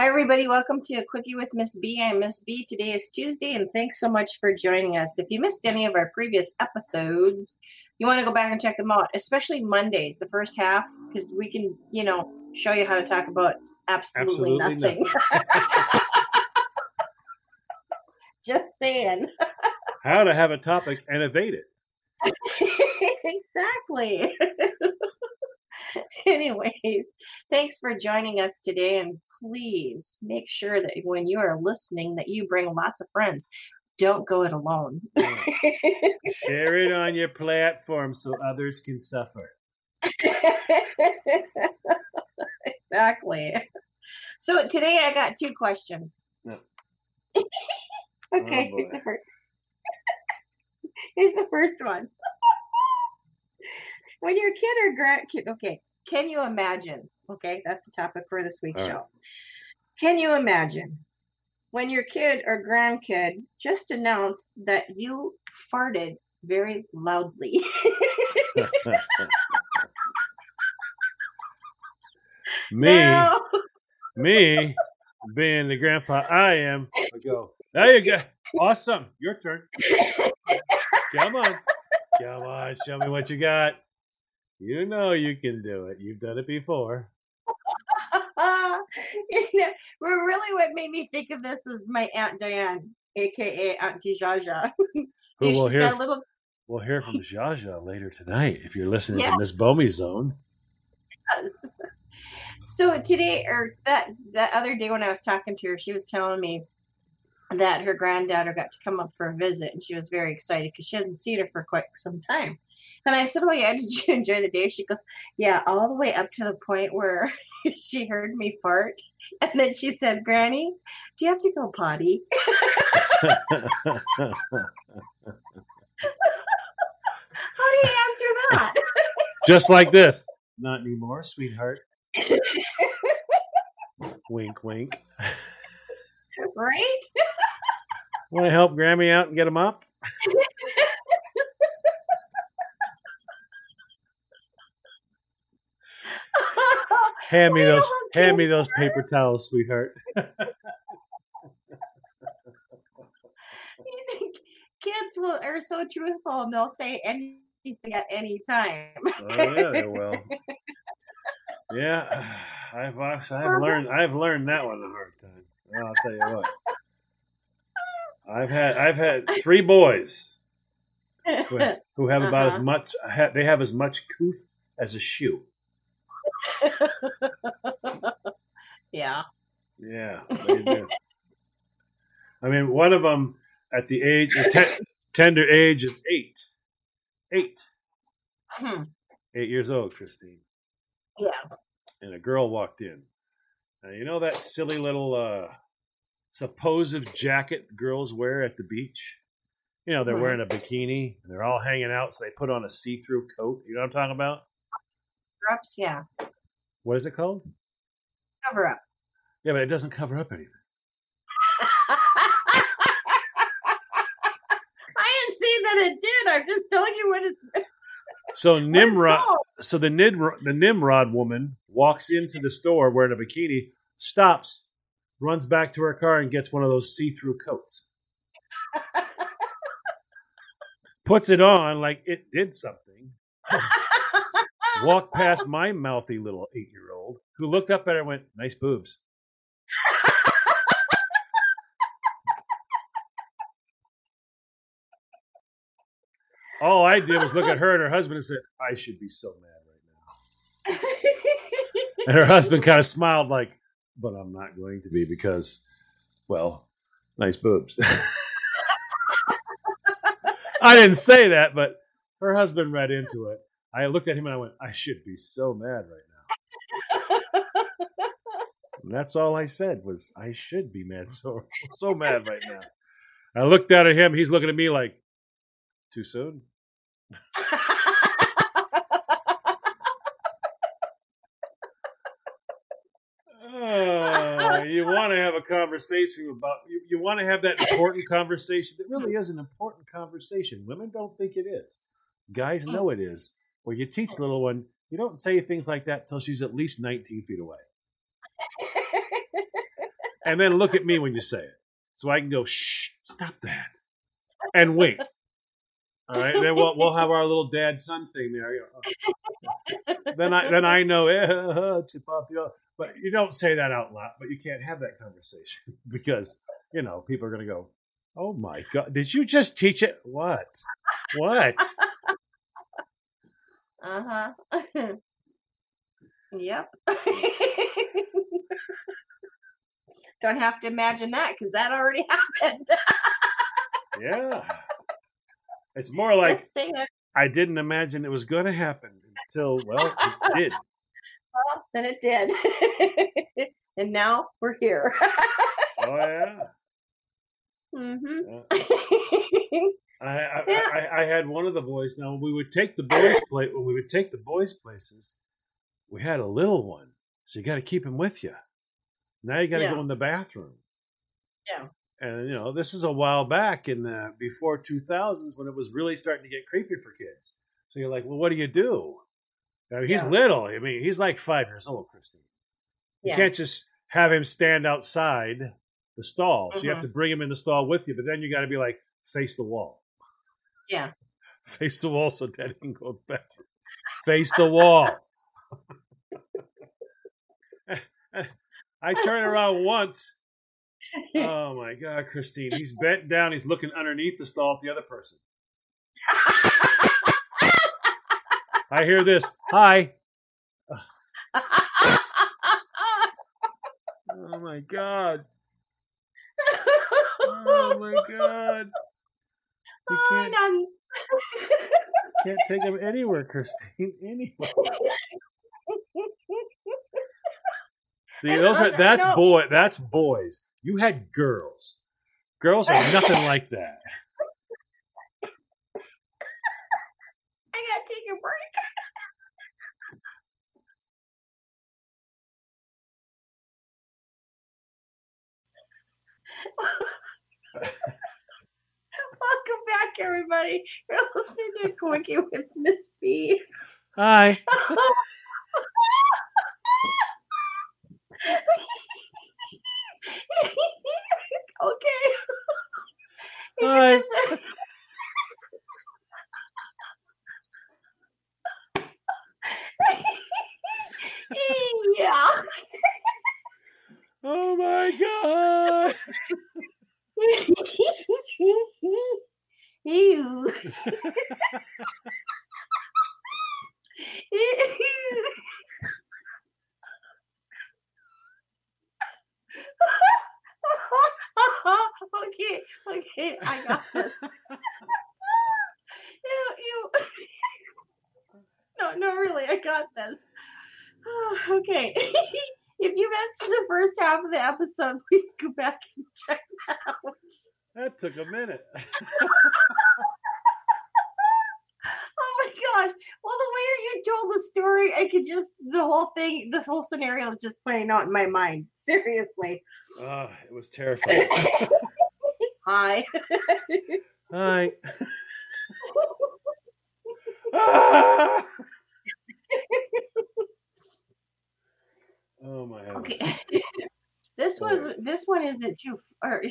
Hi, everybody. Welcome to A Quickie with Miss B. I'm Miss B. Today is Tuesday, and thanks so much for joining us. If you missed any of our previous episodes, you want to go back and check them out, especially Mondays, the first half, because we can, show you how to talk about absolutely nothing. Just saying. How to have a topic and evade it. Exactly. Anyways, thanks for joining us today, and please make sure that when you are listening that you bring lots of friends. Don't go it alone. Share it on your platform so others can suffer. Exactly. So today I got two questions. No. Okay, here's the first one. When your kid or grandkid, okay, can you imagine? Okay, that's the topic for this week's show. Can you imagine when your kid or grandkid just announced that you farted very loudly? Me, being the grandpa I am, I go, there you go. Awesome. Your turn. Come on, show me what you got. You know you can do it. You've done it before. Really what made me think of this is my Aunt Diane, a.k.a. Auntie Jaja. Who we'll hear from Jaja later tonight if you're listening to Miss Bomey's Zone. Yes. So today, or that other day when I was talking to her, she was telling me that her granddaughter got to come up for a visit, and she was very excited because she hadn't seen her for quite some time. And I said, "Oh yeah, did you enjoy the day?" She goes, "Yeah, all the way up to the point where she heard me fart." And then she said, "Granny, do you have to go potty?" How do you answer that? Just like this. Not anymore, sweetheart. Wink, wink. Right? Want to help Grammy out and get him up? Hand me those paper towels, sweetheart. Kids are so truthful, and they'll say anything at any time. Oh yeah, they will. Yeah, I've learned that one the hard time. Well, I'll tell you what. I've had 3 boys who have about as much. They have as much couth as a shoe. Yeah. Yeah, they do. I mean, one of them at the tender age of 8. 8 years old, Christine. Yeah. And a girl walked in. Now, you know that silly little supposed jacket girls wear at the beach? You know, they're wearing a bikini, and they're all hanging out, so they put on a see-through coat. You know what I'm talking about? Cover-ups, yeah. What is it called? Cover-up. Yeah, but it doesn't cover up anything. I didn't see that it did. I'm just telling you what it's... So the Nimrod woman walks into the store wearing a bikini, stops, runs back to her car, and gets one of those see-through coats. Puts it on like it did something. Walked past my mouthy little 8-year-old, who looked up at her and went, "Nice boobs." All I did was look at her and her husband and said, "I should be so mad right now." And her husband kind of smiled like, "But I'm not going to be because, well, nice boobs." I didn't say that, but her husband read into it. I looked at him and I went, "I should be so mad right now." And that's all I said was, "I should be mad, so mad right now." I looked down at him. He's looking at me like, "Too soon?" You want to have a conversation about, you want to have that important conversation that really is an important conversation. Women don't think it is. Guys know it is. Where you teach the little one, you don't say things like that till she's at least 19 feet away. And then look at me when you say it. So I can go, shh, stop that. And wait. All right. And then we'll have our little dad-son thing there. Then I know, but you don't say that out loud, but you can't have that conversation because, people are going to go, oh my God, did you just teach it? What? Uh-huh. Yep. Don't have to imagine that because that already happened. Yeah. It's more like Just saying it. I didn't imagine it was going to happen until, well, it did. Well, then it did. And now we're here. Oh, yeah. Mm-hmm. Yeah. I had one of the boys. Now, when we would take the boys' places, we had a little one. So you got to keep him with you. Now you got to go in the bathroom. Yeah. And, this is a while back in the before 2000s when it was really starting to get creepy for kids. So you're like, well, what do you do? I mean, he's little. I mean, he's like 5 years old, Christine. You can't just have him stand outside the stall. So you have to bring him in the stall with you. But then you got to be like, face the wall. Yeah. Face the wall so Daddy can go to the bathroom. Face the wall. I turn around once. Oh my God, Christine. He's bent down. He's looking underneath the stall at the other person. I hear this. Hi. Oh my God. Oh my God. You can't take him anywhere, Christine. Anywhere. See, that's boys. You had girls. Girls are nothing like that. I gotta take a break. Welcome back, everybody. You're listening to Quickie with Miss B. Hi. Okay. Hi. Yeah. Oh my God. Ew. Okay, I got this. Ew. No, really, I got this. Okay. If you missed the first half of the episode, please go back and check that out. That took a minute. Oh my gosh. Well, the way that you told the story, I could just, the whole scenario is just playing out in my mind. Seriously. It was terrifying. Hi. Hi. Ah! Oh my God. Okay. This one isn't too, or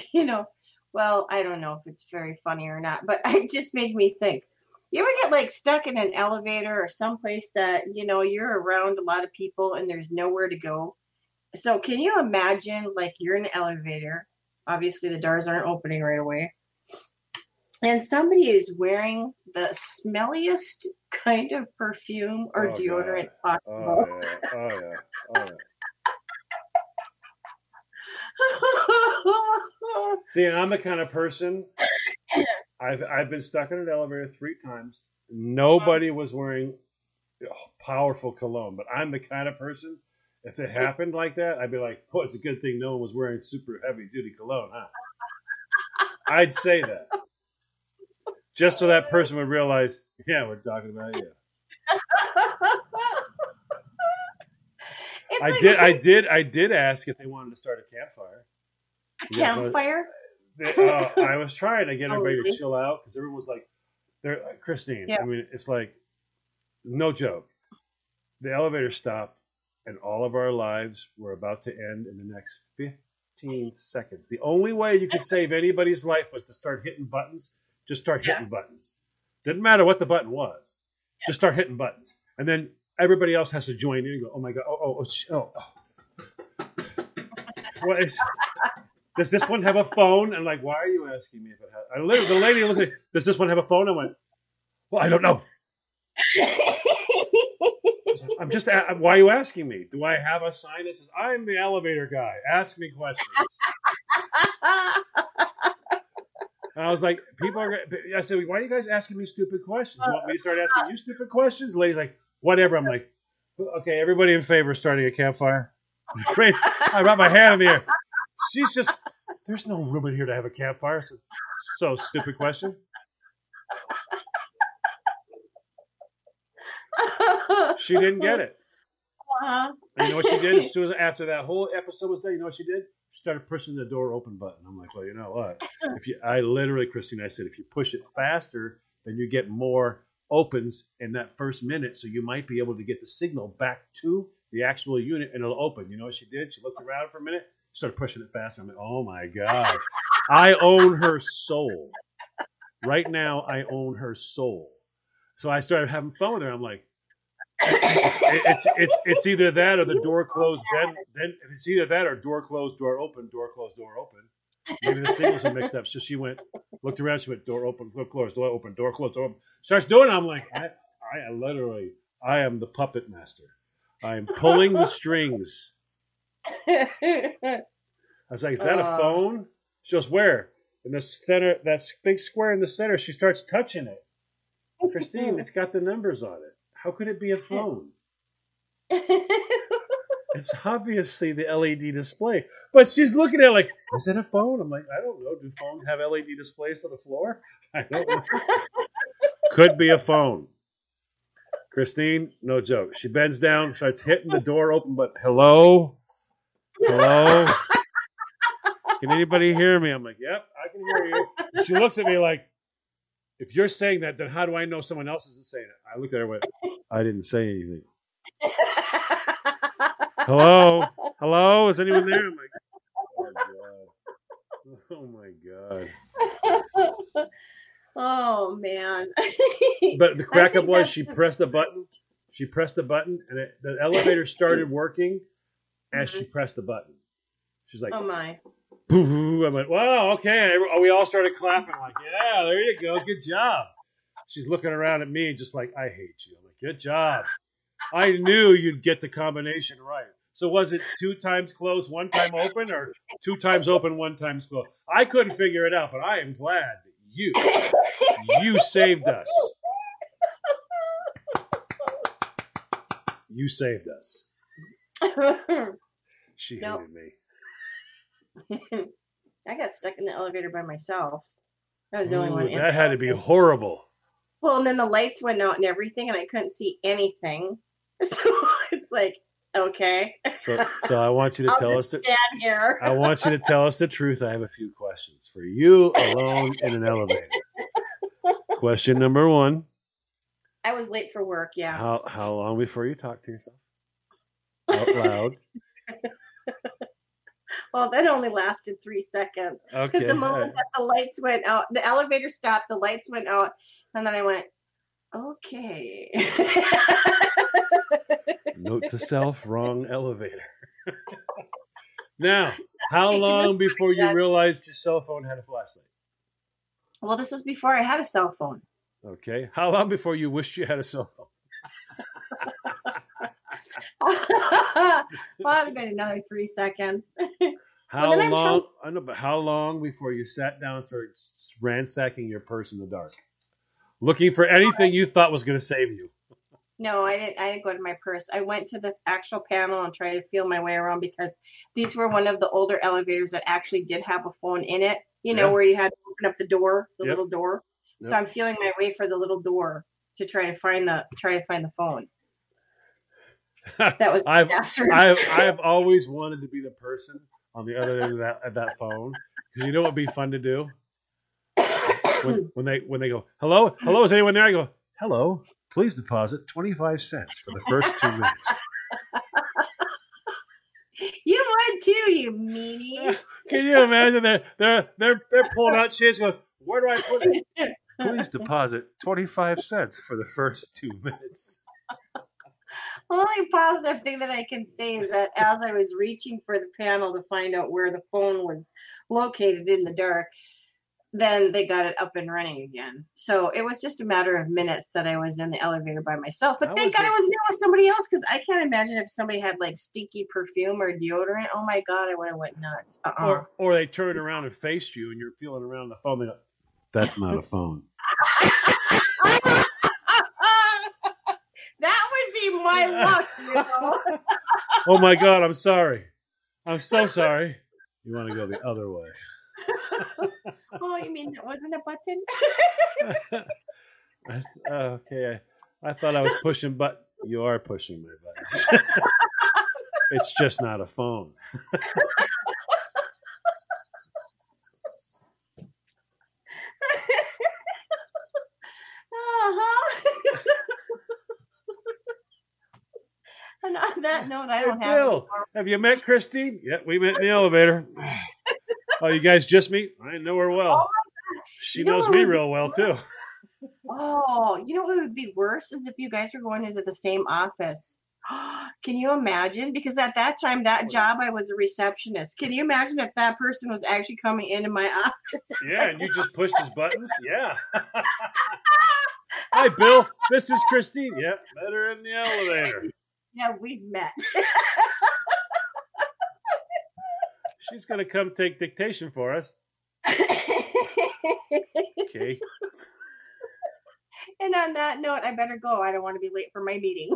well, I don't know if it's very funny or not, but it just made me think. You ever get like stuck in an elevator or someplace that, you're around a lot of people and there's nowhere to go? So can you imagine like you're in an elevator, obviously the doors aren't opening right away, and somebody is wearing the smelliest kind of perfume or deodorant possible. Oh yeah. See, I'm the kind of person. I've been stuck in an elevator 3 times. Nobody was wearing powerful cologne, but I'm the kind of person. If it happened like that, I'd be like, "Oh, it's a good thing no one was wearing super heavy duty cologne, huh?" I'd say that just so that person would realize, yeah, we're talking about you. I did ask if they wanted to start a campfire. Campfire? I was trying to get everybody to chill out because everyone was like, Christine, I mean, it's like, no joke. The elevator stopped and all of our lives were about to end in the next 15 seconds. The only way you could save anybody's life was to start hitting buttons. Just start hitting buttons. Didn't matter what the button was. Just start hitting buttons. And then everybody else has to join in and go, oh my God, oh. What is, does this one have a phone? And like, why are you asking me if it has? The lady looked at me, does this one have a phone? I went, well, I don't know. I'm just, why are you asking me? Do I have a sign that says, I'm the elevator guy. Ask me questions. And I was like, I said, why are you guys asking me stupid questions? You want me to start asking you stupid questions? The lady's like, whatever. I'm like, okay, everybody in favor of starting a campfire? I brought my hand in the air. She's just, there's no room in here to have a campfire. So stupid question. She didn't get it. And you know what she did? As soon as after that whole episode was done, you know what she did? She started pushing the door open button. I'm like, well, you know what? I literally, Christine, I said, if you push it faster, then you get more opens in that first minute. So you might be able to get the signal back to the actual unit and it'll open. You know what she did? She looked around for a minute, started pushing it faster. I'm like, oh my God. I own her soul. Right now, I own her soul. So I started having fun with her. I'm like, it's either that or the door closed. Then it's either that or door closed, door open, door closed, door open. Maybe the signals are mixed up. So she looked around. She went door open, door closed, door open, door closed, door open. Starts doing it. I'm like, I am the puppet master. I am pulling the strings. I was like, is that a phone? She goes, where? In the center, that big square in the center. She starts touching it. Christine, it's got the numbers on it. How could it be a phone? It's obviously the LED display. But she's looking at it like, is it a phone? I'm like, I don't know. Do phones have LED displays for the floor? I don't know. Could be a phone. Christine, no joke. She bends down, starts hitting the door open, but hello? Hello? Can anybody hear me? I'm like, yep, I can hear you. And she looks at me like, if you're saying that, then how do I know someone else isn't saying it? I looked at her and went, I didn't say anything. Hello? Hello? Is anyone there? I'm like, oh my God. Oh, man. But the crack up was she pressed the button. She pressed the button, and the elevator started working as she pressed the button. She's like, oh, my. Boo-hoo. I went, wow, okay. And we all started clapping like, yeah, there you go. Good job. She's looking around at me just like, I hate you. I'm like, good job. I knew you'd get the combination right. So was it 2 times closed, 1 time open, or 2 times open, 1 time closed? I couldn't figure it out, but I am glad that you saved us. You saved us. She hated me. I got stuck in the elevator by myself. I was the only one. That had to be horrible. Well, and then the lights went out and everything, and I couldn't see anything. So it's like, okay. So I want you to tell us. Stand here. I want you to tell us the truth. I have a few questions for you alone in an elevator. Question number 1. I was late for work. Yeah. How long before you talk to yourself out loud? Well, that only lasted 3 seconds. Okay. Because the moment that the lights went out, the elevator stopped, the lights went out, and then I went, okay. Note to self, wrong elevator. Now, how long before you realized your cell phone had a flashlight? Well, this was before I had a cell phone. Okay. How long before you wished you had a cell phone? Well, it'd been another 3 seconds. How long? I know, but how long before you sat down and started ransacking your purse in the dark, looking for anything you thought was going to save you? No, I didn't go to my purse. I went to the actual panel and tried to feel my way around because these were one of the older elevators that actually did have a phone in it. You know, where you had to open up the door, the little door. Yep. So I'm feeling my way for the little door to try to find the phone. That was I've always wanted to be the person on the other end of that phone, because you know what would be fun to do when they go, hello, is anyone there? I go, hello, please deposit 25 cents for the first 2 minutes. You it too, you meanie. Can you imagine? They're pulling out change going, where do I put it? Please deposit 25 cents for the first 2 minutes. Only positive thing that I can say is that as I was reaching for the panel to find out where the phone was located in the dark, then they got it up and running again. So it was just a matter of minutes that I was in the elevator by myself. But thank God I wasn't there with somebody else, because I can't imagine if somebody had like stinky perfume or deodorant. Oh my God, I would have went nuts. Or they turned around and faced you, and you're feeling around the phone. They go, that's not a phone. That would be my luck, you know. Oh my God, I'm sorry. I'm so sorry. You want to go the other way. Oh, you mean that wasn't a button? Okay, I thought I was pushing, but you are pushing my buttons. It's just not a phone. And on that note, I don't Bill, have you met Christine? Yeah, we met in the elevator. Oh, you guys just meet? I know her well. She knows me real well, too. Oh, you know what would be worse is if you guys were going into the same office. Can you imagine? Because at that time, that job, I was a receptionist. Can you imagine if that person was actually coming into my office? Yeah, and you just pushed his buttons? Yeah. Hi, Bill. This is Christine. Yeah, met her in the elevator. Yeah, we've met. She's going to come take dictation for us. Okay. And on that note, I better go. I don't want to be late for my meeting.